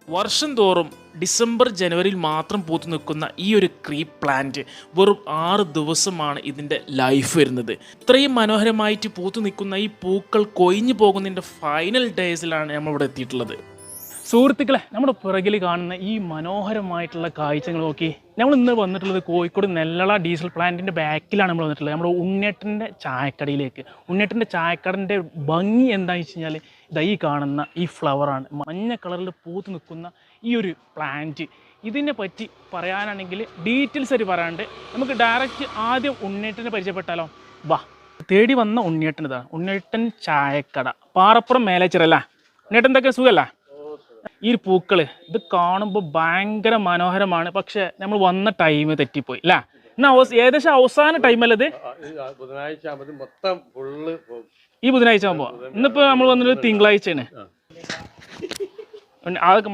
വർഷം തോറും ഡിസംബർ ജനുവരിയിൽ മാത്രം പൂത്തു നിൽക്കുന്ന ഈ ഒരു ക്രീപ്പ് പ്ലാന്റ് വെറും 6 ദിവസമാണ് ഇതിൻ്റെ ലൈഫ് വരുന്നത്. ഇത്രയും മനോഹരമായിട്ട് പൂത്തു നിൽക്കുന്ന ഈ പൂക്കൾ കൊഴിഞ്ഞു പോകുന്നതിൻ്റെ ഫൈനൽ ഡേയ്സിലാണ് നമ്മളിവിടെ എത്തിയിട്ടുള്ളത്. സുഹൃത്തുക്കളെ, നമ്മുടെ പുറകിൽ കാണുന്ന ഈ മനോഹരമായിട്ടുള്ള കാഴ്ചകൾ നോക്കി. നമ്മൾ ഇന്ന് വന്നിട്ടുള്ളത് കോഴിക്കോട് നെല്ലള ഡീസൽ പ്ലാന്റിൻ്റെ ബാക്കിലാണ് നമ്മൾ വന്നിട്ടുള്ളത്. നമ്മുടെ ഉണ്ണേട്ടൻ്റെ ചായക്കടയിലേക്ക്. ഉണ്ണേട്ടൻ്റെ ചായക്കടൻ്റെ ഭംഗി എന്താണെന്ന് വെച്ച് കഴിഞ്ഞാൽ ഇതാ ഈ കാണുന്ന ഈ ഫ്ലവറാണ്. മഞ്ഞ കളറിൽ പൂത്ത് നിൽക്കുന്ന ഈ ഒരു പ്ലാന്റ്. ഇതിനെ പറ്റി പറയാനാണെങ്കിൽ ഡീറ്റെയിൽസ് ആയിട്ട് പറയാണ്ട് നമുക്ക് ഡയറക്റ്റ് ആദ്യം ഉണ്ണേട്ടനെ പരിചയപ്പെട്ടാലോ? വാ. തേടി വന്ന ഉണ്ണേട്ടൻ ഇതാണ്. ഉണ്ണേട്ടൻ ചായക്കട, പാറപ്പുറം മേലേച്ചിറല്ല. ഉണ്ണേട്ടൻ എന്തൊക്കെ സുഖമല്ല? ഈ ഒരു പൂക്കൾ ഇത് കാണുമ്പോൾ ഭയങ്കര മനോഹരമാണ്. പക്ഷെ നമ്മൾ വന്ന ടൈം തെറ്റിപ്പോയി അല്ലേ? എന്നാ ഏകദേശം അവസാന ടൈമല്ലത്? ഈ ബുധനാഴ്ച ആകുമ്പോൾ. ഇന്നിപ്പോൾ നമ്മൾ വന്നിട്ട് തിങ്കളാഴ്ചയാണ്.